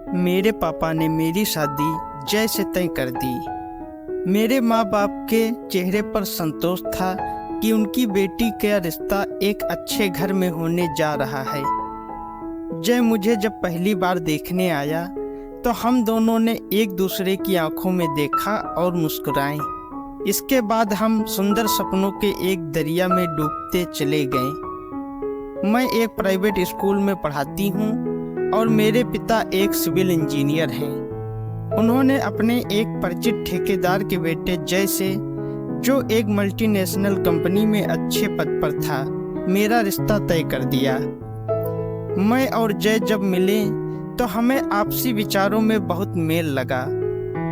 मेरे पापा ने मेरी शादी जय से तय कर दी। मेरे माँ बाप के चेहरे पर संतोष था कि उनकी बेटी का रिश्ता एक अच्छे घर में होने जा रहा है। जय मुझे जब पहली बार देखने आया तो हम दोनों ने एक दूसरे की आंखों में देखा और मुस्कुराए। इसके बाद हम सुंदर सपनों के एक दरिया में डूबते चले गए। मैं एक प्राइवेट स्कूल में पढ़ाती हूँ और मेरे पिता एक सिविल इंजीनियर हैं। उन्होंने अपने एक परिचित ठेकेदार के बेटे जय से, जो एक मल्टीनेशनल कंपनी में अच्छे पद पर था, मेरा रिश्ता तय कर दिया। मैं और जय जब मिले तो हमें आपसी विचारों में बहुत मेल लगा,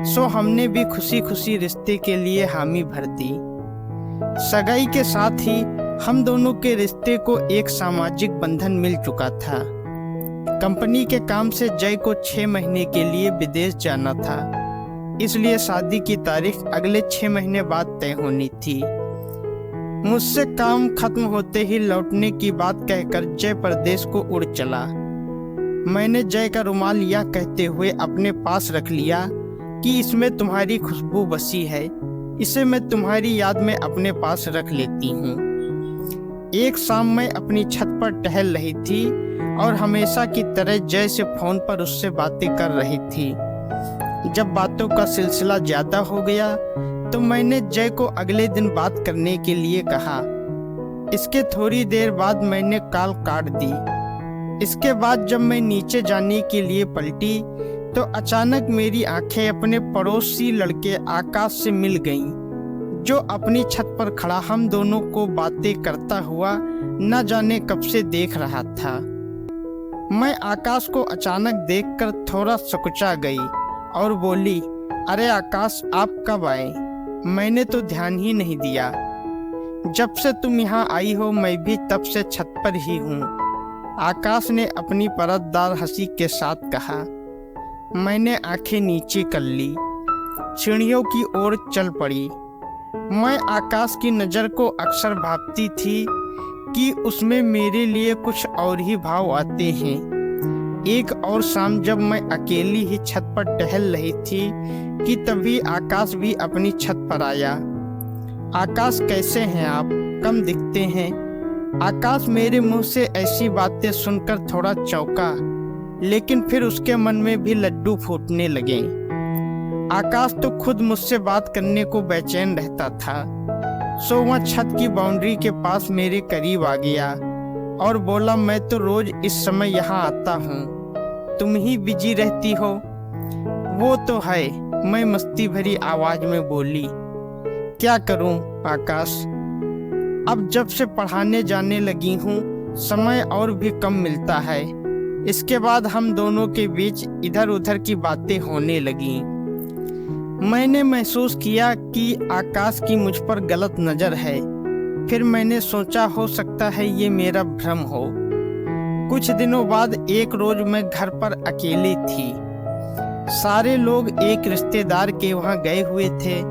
सो हमने भी खुशी खुशी रिश्ते के लिए हामी भर दी। सगाई के साथ ही हम दोनों के रिश्ते को एक सामाजिक बंधन मिल चुका था। कंपनी के काम से जय को 6 महीने के लिए विदेश जाना था, इसलिए शादी की तारीख अगले 6 महीने बाद तय होनी थी। मुझसे काम खत्म होते ही लौटने की बात कहकर जय परदेश को उड़ चला। मैंने जय का रुमाल यह कहते हुए अपने पास रख लिया कि इसमें तुम्हारी खुशबू बसी है, इसे मैं तुम्हारी याद में अपने पास रख लेती हूँ। एक शाम मैं अपनी छत पर टहल रही थी और हमेशा की तरह जय से फोन पर उससे बातें कर रही थी। जब बातों का सिलसिला ज्यादा हो गया तो मैंने जय को अगले दिन बात करने के लिए कहा। इसके थोड़ी देर बाद मैंने कॉल काट दी। इसके बाद जब मैं नीचे जाने के लिए पलटी तो अचानक मेरी आंखें अपने पड़ोसी लड़के आकाश से मिल गईं, जो अपनी छत पर खड़ा हम दोनों को बातें करता हुआ न जाने कब से देख रहा था। मैं आकाश को अचानक देखकर थोड़ा सकुचा गई और बोली, अरे आकाश, आप कब आए? मैंने तो ध्यान ही नहीं दिया। जब से तुम यहाँ आई हो मैं भी तब से छत पर ही हूँ, आकाश ने अपनी परतदार हंसी के साथ कहा। मैंने आंखें नीचे कर ली, सीढ़ियों की ओर चल पड़ी। मैं आकाश की नज़र को अक्सर भांपती थी कि उसमें मेरे लिए कुछ और ही भाव आते हैं। एक और शाम जब मैं अकेली ही छत पर टहल रही थी कि तभी आकाश भी अपनी छत पर आया। आकाश, कैसे हैं आप? कम दिखते हैं। आकाश मेरे मुंह से ऐसी बातें सुनकर थोड़ा चौंका, लेकिन फिर उसके मन में भी लड्डू फूटने लगे। आकाश तो खुद मुझसे बात करने को बेचैन रहता था, सो वह छत की बाउंड्री के पास मेरे करीब आ गया और बोला, मैं तो रोज इस समय यहाँ आता हूँ, तुम ही बिजी रहती हो। वो तो है, मैं मस्ती भरी आवाज में बोली। क्या करूँ आकाश, अब जब से पढ़ाने जाने लगी हूँ समय और भी कम मिलता है। इसके बाद हम दोनों के बीच इधर उधर की बातें होने लगीं। मैंने महसूस किया कि आकाश की मुझ पर गलत नज़र है। फिर मैंने सोचा हो सकता है ये मेरा भ्रम हो। कुछ दिनों बाद एक रोज मैं घर पर अकेली थी। सारे लोग एक रिश्तेदार के वहाँ गए हुए थे।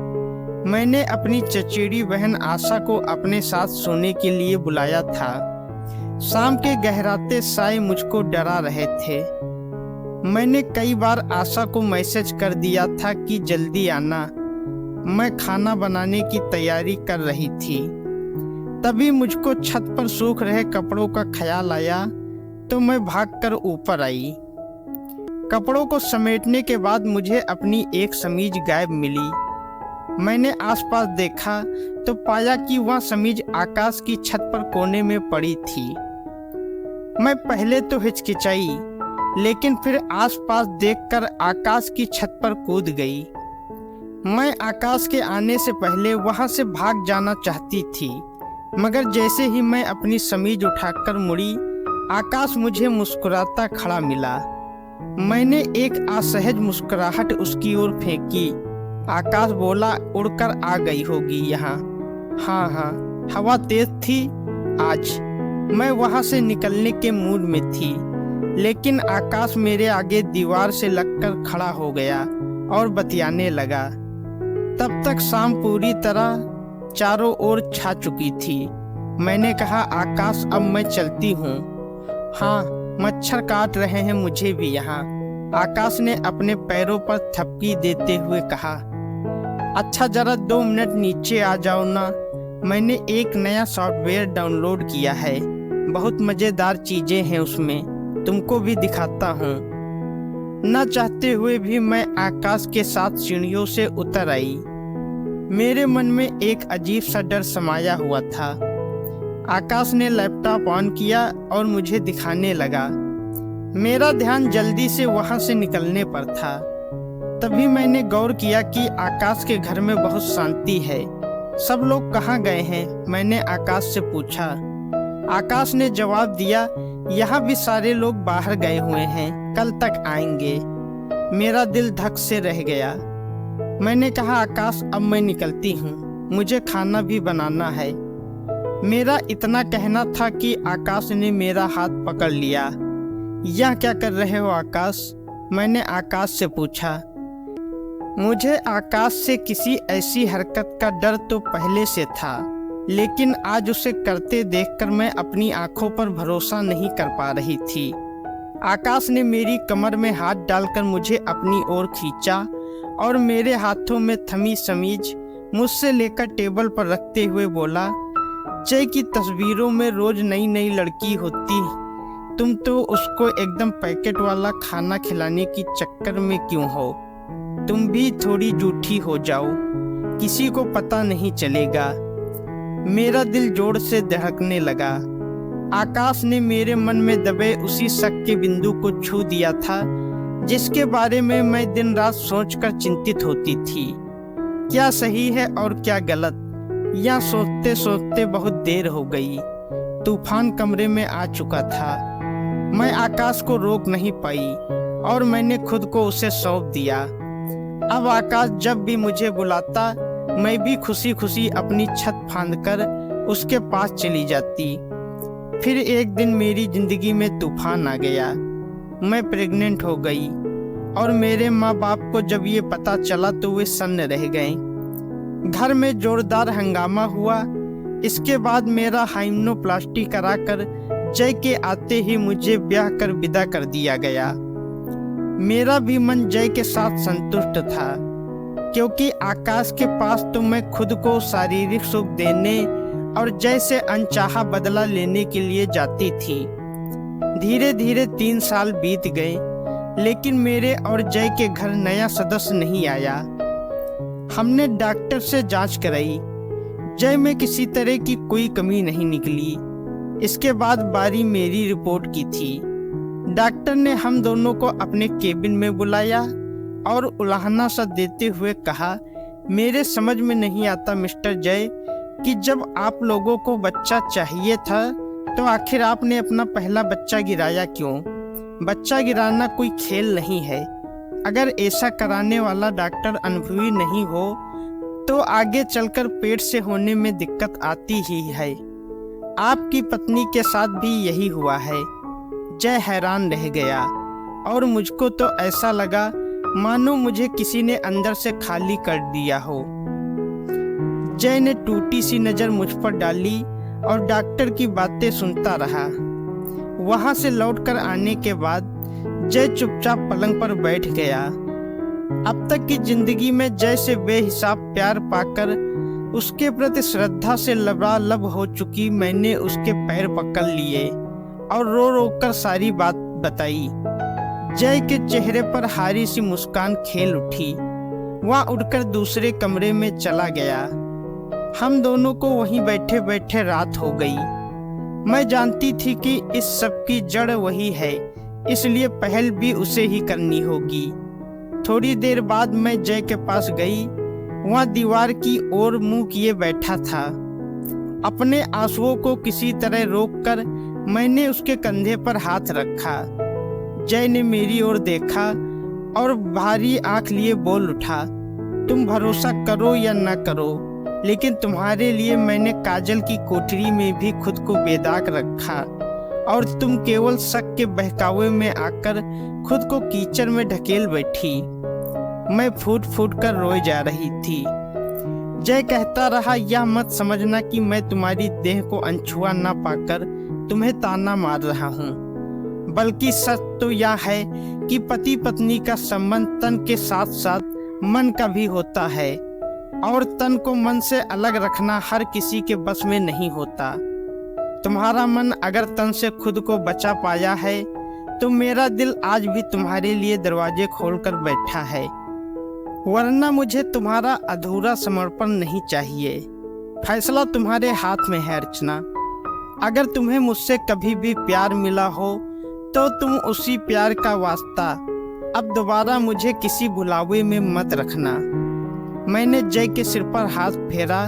मैंने अपनी चचेरी बहन आशा को अपने साथ सोने के लिए बुलाया था। शाम के गहराते साए मुझको डरा रहे थे। मैंने कई बार आशा को मैसेज कर दिया था कि जल्दी आना। मैं खाना बनाने की तैयारी कर रही थी। तभी मुझको छत पर सूख रहे कपड़ों का ख्याल आया तो मैं भागकर ऊपर आई। कपड़ों को समेटने के बाद मुझे अपनी एक समीज गायब मिली। मैंने आसपास देखा तो पाया कि वह समीज आकाश की छत पर कोने में पड़ी थी। मैं पहले तो हिचकिचाई, लेकिन फिर आसपास देखकर आकाश की छत पर कूद गई। मैं आकाश के आने से पहले वहां से भाग जाना चाहती थी, मगर जैसे ही मैं अपनी समीज उठाकर मुड़ी, आकाश मुझे मुस्कुराता खड़ा मिला। मैंने एक असहज मुस्कुराहट उसकी ओर फेंकी। आकाश बोला, उड़कर आ गई होगी यहाँ। हाँ, हवा तेज थी आज। मैं वहां से निकलने के मूड में थी, लेकिन आकाश मेरे आगे दीवार से लगकर खड़ा हो गया और बतियाने लगा। तब तक शाम पूरी तरह चारों ओर छा चुकी थी। मैंने कहा, आकाश, अब मैं चलती हूँ। हाँ, मच्छर काट रहे हैं मुझे भी यहाँ। आकाश ने अपने पैरों पर थपकी देते हुए कहा, अच्छा जरा 2 मिनट नीचे आ जाओ ना, मैंने एक नया सॉफ्टवेयर डाउनलोड किया है, बहुत मज़ेदार चीज़ें हैं उसमें, तुमको भी दिखाता हूँ। न चाहते हुए भी मैं आकाश के साथ सीढ़ियों से उतर आई। मेरे मन में एक अजीब सा डर समाया हुआ था। आकाश ने लैपटॉप ऑन किया और मुझे दिखाने लगा। मेरा ध्यान जल्दी से वहां से निकलने पर था। तभी मैंने गौर किया कि आकाश के घर में बहुत शांति है। सब लोग कहाँ गए हैं? मैंने आकाश से पूछा। आकाश ने जवाब दिया, यहाँ भी सारे लोग बाहर गए हुए हैं, कल तक आएंगे। मेरा दिल धक से रह गया। मैंने कहा, आकाश अब मैं निकलती हूँ, मुझे खाना भी बनाना है। मेरा इतना कहना था कि आकाश ने मेरा हाथ पकड़ लिया। यह क्या कर रहे हो आकाश? मैंने आकाश से पूछा। मुझे आकाश से किसी ऐसी हरकत का डर तो पहले से था, लेकिन आज उसे करते देखकर मैं अपनी आंखों पर भरोसा नहीं कर पा रही थी। आकाश ने मेरी कमर में हाथ डालकर मुझे अपनी ओर खींचा और मेरे हाथों में थमी समीज मुझसे लेकर टेबल पर रखते हुए बोला, जय की तस्वीरों में रोज नई नई लड़की होती, तुम तो उसको एकदम पैकेट वाला खाना खिलाने की चक्कर में क्यों हो? तुम भी थोड़ी जूठी हो जाओ, किसी को पता नहीं चलेगा। मेरा दिल जोर से धड़कने लगा। आकाश ने मेरे मन में दबे उसी शक के बिंदु को छू दिया था जिसके बारे में मैं दिन रात सोचकर चिंतित होती थी। क्या सही है और क्या गलत, यह सोचते सोचते बहुत देर हो गई। तूफान कमरे में आ चुका था। मैं आकाश को रोक नहीं पाई और मैंने खुद को उसे सौंप दिया। अब आकाश जब भी मुझे बुलाता, मैं भी खुशी खुशी अपनी छत फांदकर उसके पास चली जाती। फिर एक दिन मेरी जिंदगी में तूफान आ गया। मैं प्रेग्नेंट हो गई और मेरे माँ बाप को जब ये पता चला तो वे सन्न रह गए। घर में जोरदार हंगामा हुआ। इसके बाद मेरा हाइम्नोप्लास्टी कराकर जय के आते ही मुझे ब्याह कर विदा कर दिया गया। मेरा भी मन जय के साथ संतुष्ट था, क्योंकि आकाश के पास तो मैं खुद को शारीरिक सुख देने और जय से अनचाहा बदला लेने के लिए जाती थी। धीरे धीरे 3 साल बीत गए, लेकिन मेरे और जय के घर नया सदस्य नहीं आया। हमने डॉक्टर से जांच कराई, जय में किसी तरह की कोई कमी नहीं निकली। इसके बाद बारी मेरी रिपोर्ट की थी। डॉक्टर ने हम दोनों को अपने केबिन में बुलाया और उलाहना सा देते हुए कहा, मेरे समझ में नहीं आता मिस्टर जय कि जब आप लोगों को बच्चा चाहिए था तो आखिर आपने अपना पहला बच्चा गिराया क्यों? बच्चा गिराना कोई खेल नहीं है। अगर ऐसा कराने वाला डॉक्टर अनुभवी नहीं हो तो आगे चलकर पेट से होने में दिक्कत आती ही है। आपकी पत्नी के साथ भी यही हुआ है। जय हैरान रह गया और मुझको तो ऐसा लगा मानो मुझे किसी ने अंदर से खाली कर दिया हो। जय ने टूटी सी नज़र मुझ पर डाली और डॉक्टर की बातें सुनता रहा। वहां से लौटकर आने के बाद जय चुपचाप पलंग पर बैठ गया। अब तक की जिंदगी में जय से बेहिसाब प्यार पाकर उसके प्रति श्रद्धा से लबालब हो चुकी मैंने उसके पैर पकड़ लिए और रो रो कर सारी बात बताई। जय के चेहरे पर हारी सी मुस्कान खेल उठी। वह उठकर दूसरे कमरे में चला गया। हम दोनों को वहीं बैठे बैठे रात हो गई। मैं जानती थी कि इस सब की जड़ वही है, इसलिए पहल भी उसे ही करनी होगी। थोड़ी देर बाद मैं जय के पास गई। वह दीवार की ओर मुंह किए बैठा था। अपने आंसुओं को किसी तरह रोककर मैंने उसके कंधे पर हाथ रखा। जय ने मेरी ओर देखा और भारी आंख लिए बोल उठा, तुम भरोसा करो या न करो, लेकिन तुम्हारे लिए मैंने काजल की कोठरी में भी खुद को बेदाग रखा और तुम केवल शक के बहकावे में आकर खुद को कीचड़ में ढकेल बैठी। मैं फूट फूट कर रोए जा रही थी। जय कहता रहा, यह मत समझना कि मैं तुम्हारी देह को अनछुआ न पाकर तुम्हें ताना मार रहा हूँ, बल्कि सच तो यह है कि पति पत्नी का संबंध तन के साथ साथ मन का भी होता है और तन को मन से अलग रखना हर किसी के बस में नहीं होता। तुम्हारा मन अगर तन से खुद को बचा पाया है तो मेरा दिल आज भी तुम्हारे लिए दरवाजे खोलकर बैठा है, वरना मुझे तुम्हारा अधूरा समर्पण नहीं चाहिए। फैसला तुम्हारे हाथ में है अर्चना। अगर तुम्हें मुझसे कभी भी प्यार मिला हो तो तुम उसी प्यार का वास्ता अब दोबारा मुझे किसी बुलावे में मत रखना। मैंने जय के सिर पर हाथ फेरा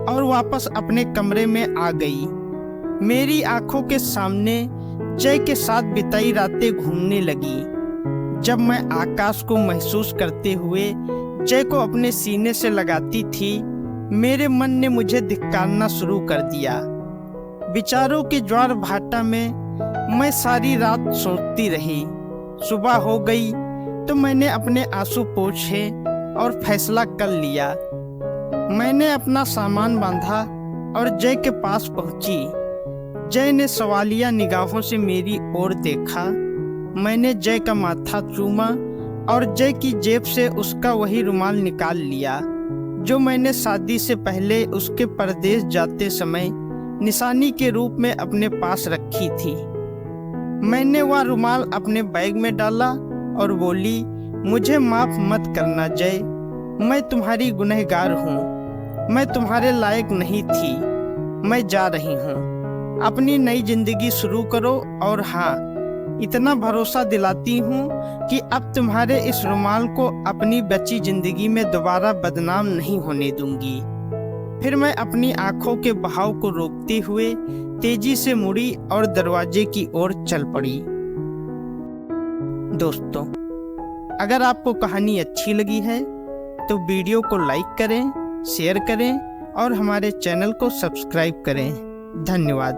और वापस अपने कमरे में आ गई। मेरी आंखों के सामने जय के साथ बिताई रातें घूमने लगी। जब मैं आकाश को महसूस करते हुए जय को अपने सीने से लगाती थी, मेरे मन ने मुझे धिक्कारना शुरू कर दिया। विचारों के ज्वार भाटा में मैं सारी रात सोचती रही। सुबह हो गई तो मैंने अपने आंसू पोंछे और फैसला कर लिया। मैंने अपना सामान बांधा और जय के पास पहुंची। जय ने सवालिया निगाहों से मेरी ओर देखा। मैंने जय का माथा चूमा और जय की जेब से उसका वही रुमाल निकाल लिया जो मैंने शादी से पहले उसके परदेश जाते समय निशानी के रूप में अपने पास रखी थी। मैंने वह रुमाल अपने बैग में डाला और बोली, मुझे माफ मत करना जय, मैं तुम्हारी गुनहगार हूँ। मैं तुम्हारे लायक नहीं थी। मैं जा रही हूँ। अपनी नई जिंदगी शुरू करो और हाँ, इतना भरोसा दिलाती हूँ कि अब तुम्हारे इस रुमाल को अपनी बची जिंदगी में दोबारा बदनाम नहीं होने दूंगी। फिर मैं अपनी आंखों के बहाव को रोकते हुए तेजी से मुड़ी और दरवाजे की ओर चल पड़ी। दोस्तों, अगर आपको कहानी अच्छी लगी है तो वीडियो को लाइक करें, शेयर करें और हमारे चैनल को सब्सक्राइब करें। धन्यवाद।